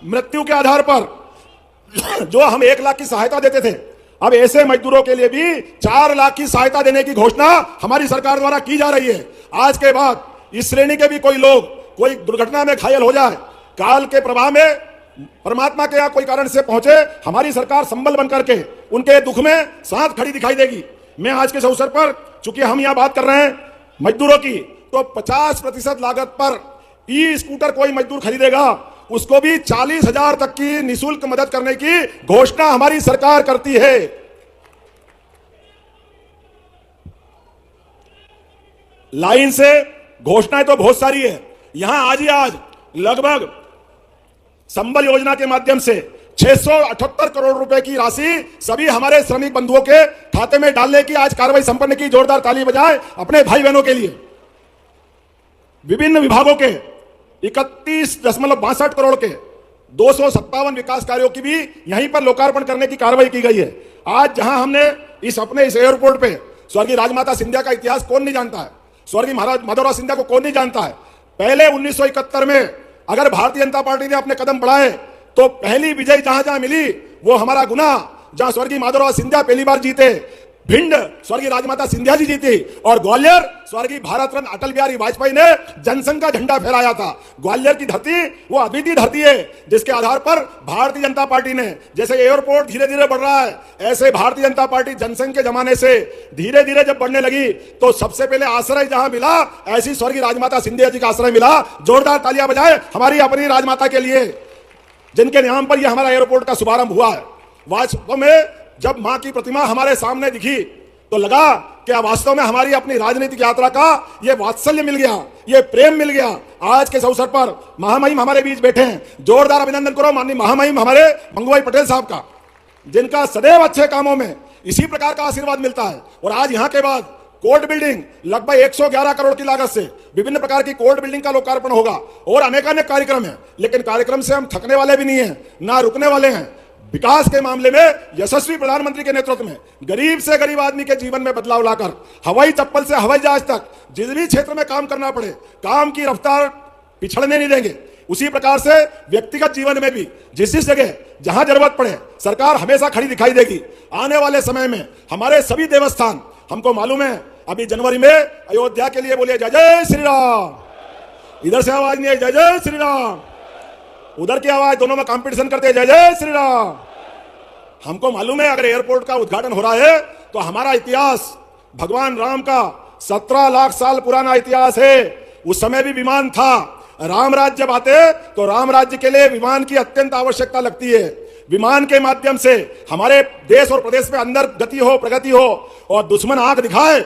मृत्यु के आधार पर जो हम 1 लाख की सहायता देते थे, अब ऐसे मजदूरों के लिए भी 4 लाख की सहायता देने की घोषणा हमारी सरकार द्वारा की जा रही है। आज के बाद इस श्रेणी के भी कोई लोग कोई दुर्घटना में घायल हो जाए, काल के प्रभाव में परमात्मा के यहाँ कोई कारण से पहुंचे, हमारी सरकार संबल बनकर के उनके दुख में साथ खड़ी दिखाई देगी। मैं आज के इस अवसर पर, चूंकि हम यहाँ बात कर रहे हैं मजदूरों की, तो 50% लागत पर ई स्कूटर कोई मजदूर खरीदेगा उसको भी 40,000 तक की निःशुल्क मदद करने की घोषणा हमारी सरकार करती है। लाइन से घोषणाएं तो बहुत सारी है। यहां आज लगभग संबल योजना के माध्यम से 678 करोड़ रुपए की राशि सभी हमारे श्रमिक बंधुओं के खाते में डालने की आज कार्रवाई संपन्न की। जोरदार ताली बजाएं अपने भाई बहनों के लिए। विभिन्न विभागों के 31.62 करोड़ के 257 विकास कार्यों की भी यहीं पर लोकार्पण करने की कार्रवाई की गई है। आज जहां हमने इस एयरपोर्ट पे स्वर्गीय राजमाता सिंधिया का इतिहास कौन नहीं जानता है, स्वर्गीय महाराज माधवराव सिंधिया को कौन नहीं जानता है। पहले 1971 में अगर भारतीय जनता पार्टी ने अपने कदम बढ़ाए तो पहली विजय जहां जहां मिली वो हमारा गुना, जहां स्वर्गीय माधवराव सिंधिया पहली बार जीते, भिंड स्वर्गीय राजमाता सिंधिया जी जीती, और ग्वालियर स्वर्गीय भारत रत्न अटल बिहारी वाजपेयी ने जनसंघ का झंडा फहराया था। ग्वालियर की धरती वो अद्वितीय धरती है जिसके आधार पर भारतीय जनता पार्टी ने, जैसे एयरपोर्ट धीरे धीरे बढ़ रहा है, ऐसे भारतीय जनता पार्टी जनसंघ के जमाने से धीरे धीरे जब बढ़ने लगी तो सबसे पहले आश्रय जहां मिला, ऐसी स्वर्गीय राजमाता सिंधिया जी का आश्रय मिला। जोरदार तालियां बजाएं हमारी अपनी राजमाता के लिए, जिनके नाम पर यह हमारा एयरपोर्ट का शुभारंभ हुआ है। वास्तव में जब मां की प्रतिमा हमारे सामने दिखी तो लगा कि वास्तव में हमारी अपनी राजनीतिक यात्रा का ये वात्सल्य मिल गया, ये प्रेम मिल गया। आज के इस अवसर पर महामहिम हमारे बीच बैठे हैं। जोरदार अभिनंदन करो माननीय महामहिम हमारे मंगूभाई पटेल साहब का, जिनका सदैव अच्छे कामों में इसी प्रकार का आशीर्वाद मिलता है। और आज यहां के बाद कोर्ट बिल्डिंग लगभग 111 करोड़ की लागत से विभिन्न प्रकार की कोर्ट बिल्डिंग का लोकार्पण होगा और अनेकानेक कार्यक्रम है। लेकिन कार्यक्रम से हम थकने वाले भी नहीं है, ना रुकने वाले हैं। विकास के मामले में यशस्वी प्रधानमंत्री के नेतृत्व में गरीब से गरीब आदमी के जीवन में बदलाव लाकर हवाई चप्पल से हवाई जहाज तक जिस भी क्षेत्र में काम करना पड़े, काम की रफ्तार पिछड़ने नहीं देंगे। उसी प्रकार से व्यक्तिगत जीवन में भी जिस जिस जगह जहां जरूरत पड़े सरकार हमेशा खड़ी दिखाई देगी। आने वाले समय में हमारे सभी देवस्थान, हमको मालूम है अभी जनवरी में अयोध्या के लिए बोलिए जय जय श्री राम, इधर से आवाज नहीं है जय जय श्री राम, उधर की आवाज, दोनों में कंपटीशन करते हैं जय जय श्री राम। हमको मालूम है अगर एयरपोर्ट का उद्घाटन हो रहा है तो हमारा इतिहास भगवान राम का 17 लाख साल पुराना इतिहास है। उस समय भी विमान था। राम राज्य जब आते तो राम राज्य के लिए विमान की अत्यंत आवश्यकता लगती है। विमान के माध्यम से हमारे देश और प्रदेश में अंदर गति हो, प्रगति हो, और दुश्मन आंख दिखाए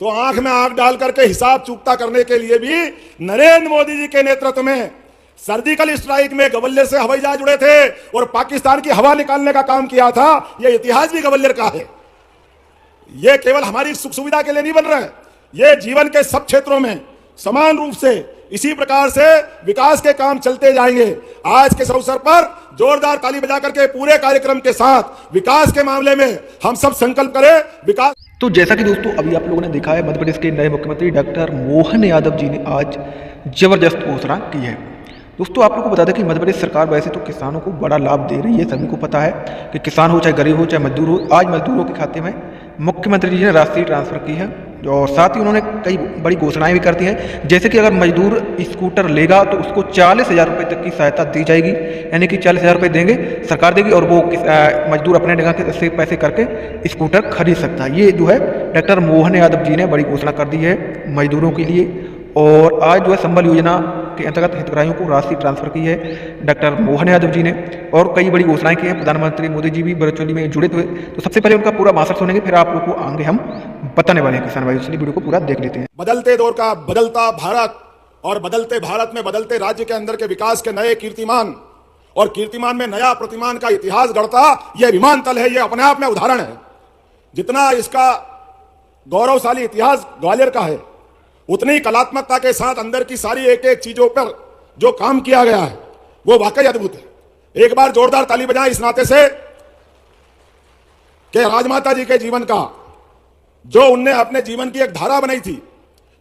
तो आंख में आंख डाल करके हिसाब चूकता करने के लिए भी नरेंद्र मोदी जी के नेतृत्व में सर्जिकल स्ट्राइक में ग्वालियर से हवाई जहाज उड़े थे और पाकिस्तान की हवा निकालने का काम किया था। यह इतिहास भी ग्वालियर का है। यह केवल हमारी सुख सुविधा के लिए नहीं बन रहा है, यह जीवन के सब क्षेत्रों में समान रूप से इसी प्रकार से विकास के काम चलते जाएंगे। आज के इस अवसर पर जोरदार ताली बजा करके पूरे कार्यक्रम के साथ विकास के मामले में हम सब संकल्प करें। विकास तो जैसा कि दोस्तों अभी आप लोगों ने देखा है, मध्य प्रदेश के नए मुख्यमंत्री डॉक्टर मोहन यादव जी ने आज जबरदस्त घोषणा की है। दोस्तों आप लोगों को बता दें कि मध्य प्रदेश सरकार वैसे तो किसानों को बड़ा लाभ दे रही है, सभी को पता है कि किसान हो चाहे गरीब हो चाहे मजदूर हो, आज मजदूरों के खाते में मुख्यमंत्री जी ने राशि ट्रांसफर की है। और साथ ही उन्होंने कई बड़ी घोषणाएं भी करती हैं, जैसे कि अगर मजदूर स्कूटर लेगा तो उसको 40,000 रुपये तक की सहायता दी जाएगी, यानी कि 40,000 रुपये देंगे सरकार देगी और वो मजदूर अपने जगह से पैसे करके स्कूटर खरीद सकता है। ये जो है डॉक्टर मोहन यादव जी ने बड़ी घोषणा कर दी है मजदूरों के लिए। और आज जो है संबल योजना के अंतर्गत हितग्राहियों को राशि ट्रांसफर की है डॉक्टर मोहन यादव जी ने, और कई बड़ी घोषणाएं की हैं। प्रधानमंत्री मोदी जी भी वर्चुअली में जुड़े हुए। तो सबसे पहले उनका पूरा भाषण सुनेंगे, फिर आप लोग को आगे हम बताने वाले हैं किसान भाई, इसलिए वीडियो को पूरा देख लेते हैं। बदलते दौर का बदलता भारत और बदलते भारत में बदलते राज्य के अंदर के विकास के नए कीर्तिमान और कीर्तिमान में नया प्रतिमान का इतिहास गढ़ता यह विमानतल है। यह अपने आप में उदाहरण है। जितना इसका गौरवशाली इतिहास ग्वालियर का है, उतनी कलात्मकता के साथ अंदर की सारी एक एक चीजों पर जो काम किया गया है वो वाकई अद्भुत है। एक बार जोरदार ताली बजाएं इस नाते से कि राजमाता जी के जीवन का जो उनने अपने जीवन की एक धारा बनाई थी,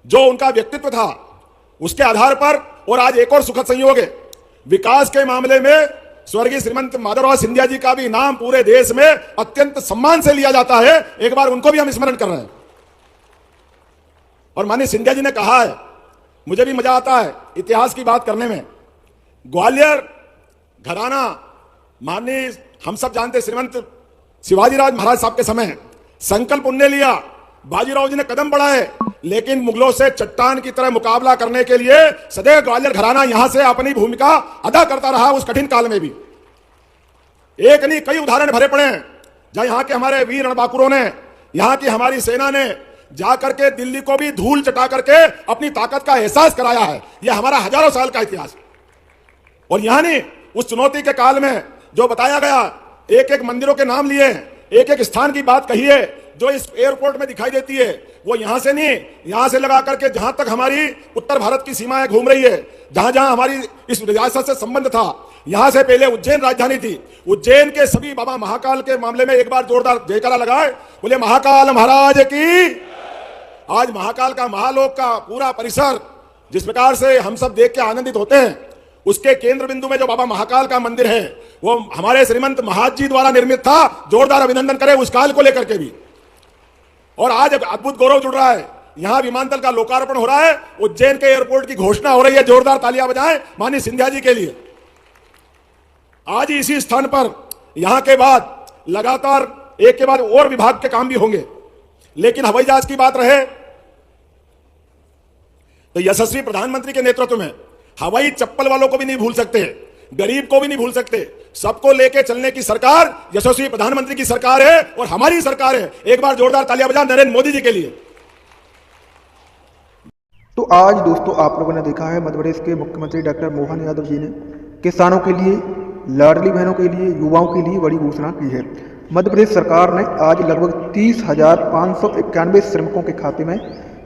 जो उनका व्यक्तित्व था, उसके आधार पर, और आज एक और सुखद संयोग है, विकास के मामले में स्वर्गीय श्रीमंत माधवराव सिंधिया जी का भी नाम पूरे देश में अत्यंत सम्मान से लिया जाता है। एक बार उनको भी हम स्मरण कर रहे हैं। और माननीय सिंधिया जी ने कहा है, मुझे भी मजा आता है इतिहास की बात करने में, ग्वालियर घराना माननीय हम सब जानते श्रीमंत शिवाजीराज महाराज साहब के समय संकल्प उनने लिया, बाजीराव जी ने कदम बढ़ाए, लेकिन मुगलों से चट्टान की तरह मुकाबला करने के लिए सदैव ग्वालियर घराना यहां से अपनी भूमिका अदा करता रहा। उस कठिन काल में भी एक नहीं कई उदाहरण भरे पड़े हैं जहां यहां के हमारे वीर रणबांकुरों ने, यहां की हमारी सेना ने जाकर के दिल्ली को भी धूल चटा करके अपनी ताकत का एहसास कराया है। यह हमारा हजारों साल का इतिहास। और यहां नहीं उस चुनौती के काल में जो बताया गया, एक एक मंदिरों के नाम लिए, एक एक स्थान की बात कही है जो इस एयरपोर्ट में दिखाई देती है, वो यहां से नहीं, यहां से लगा करके जहां तक हमारी उत्तर भारत की सीमाएं घूम रही है, जहां जहां हमारी इस रियासत से संबंध था। यहां से पहले उज्जैन राजधानी थी, उज्जैन के सभी बाबा महाकाल के मामले में एक बार जोरदार जयकारा लगाए, बोले महाकाल महाराज की। आज महाकाल का महालोक का पूरा परिसर जिस प्रकार से हम सब देख के आनंदित होते हैं, उसके केंद्र बिंदु में जो बाबा महाकाल का मंदिर है वो हमारे श्रीमंत महाज जी द्वारा निर्मित था। जोरदार अभिनंदन करें उस काल को लेकर के भी। और आज अद्भुत गौरव जुड़ रहा है, यहां विमानतल का लोकार्पण हो रहा है, उज्जैन के एयरपोर्ट की घोषणा हो रही है। जोरदार तालियां बजाएं माननीय सिंधिया जी के लिए। आज इसी स्थान पर यहां के बाद लगातार एक के बाद और विभाग के काम भी होंगे, लेकिन हवाई जहाज की बात रहे तो यशस्वी प्रधानमंत्री के नेतृत्व में हवाई चप्पल वालों को भी नहीं भूल सकते, गरीब को भी नहीं भूल सकते, सबको लेके चलने की सरकार यशस्वी प्रधानमंत्री की सरकार है और हमारी सरकार है। एक बार जोरदार तालियां बजाएं नरेंद्र मोदी जी के लिए। तो आज दोस्तों आप लोगों ने देखा है मध्य प्रदेश के मुख्यमंत्री डॉक्टर मोहन यादव जी ने किसानों के लिए, लाडली बहनों के लिए, युवाओं के लिए बड़ी घोषणा की है। मध्य प्रदेश सरकार ने आज लगभग 30,591 श्रमिकों के खाते में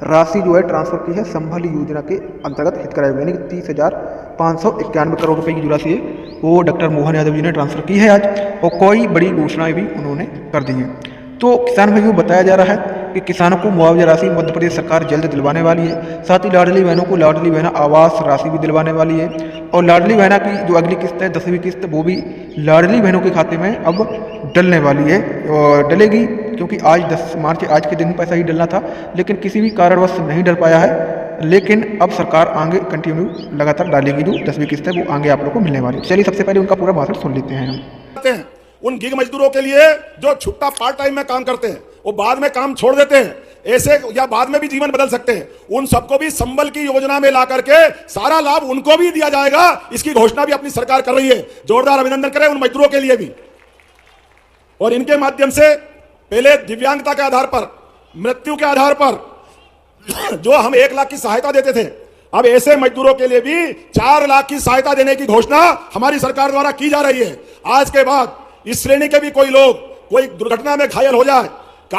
राशि जो है ट्रांसफर की है। संबल योजना के अंतर्गत हितग्राही यानी कि 30,591 करोड़ रुपए की जो राशि है वो डॉक्टर मोहन यादव जी ने ट्रांसफर की है आज, और कोई बड़ी घोषणाएं भी उन्होंने कर दी हैं। तो किसान भाइयों बताया जा रहा है कि किसानों को मुआवजा राशि मध्य प्रदेश सरकार जल्द दिलवाने वाली है। साथ ही लाडली बहनों को लाडली बहना आवास राशि भी दिलवाने वाली है, और लाडली बहना की जो अगली किस्त है 10वीं किस्त वो भी लाडली बहनों के खाते में अब डलने वाली है और डलेगी, क्योंकि आज 10 मार्च आज के दिन पैसा ही डलना था, लेकिन किसी भी कारणवश नहीं डल पाया है। लेकिन अब सरकार आगे कंटिन्यू लगातार डालेगी, जो 10वीं किस्त है वो आगे आप लोग को मिलने वाली है। चलिए सबसे पहले उनका पूरा भाषण सुन लेते हैं हम। उन गिग मजदूरों के लिए जो छुट्टा पार्ट टाइम में काम करते हैं, वो बाद में काम छोड़ देते हैं, ऐसे या बाद में भी जीवन बदल सकते हैं, उन सबको भी संबल की योजना में ला करके सारा लाभ उनको भी दिया जाएगा। इसकी घोषणा भी अपनी सरकार कर रही है। जोरदार अभिनंदन करें उन मजदूरों के लिए भी। और इनके माध्यम से पहले दिव्यांगता के आधार पर, मृत्यु के आधार पर जो हम 1 लाख की सहायता देते थे, अब ऐसे मजदूरों के लिए भी 4 लाख की सहायता देने की घोषणा हमारी सरकार द्वारा की जा रही है। आज के बाद इस श्रेणी के भी कोई लोग कोई दुर्घटना में घायल हो जाए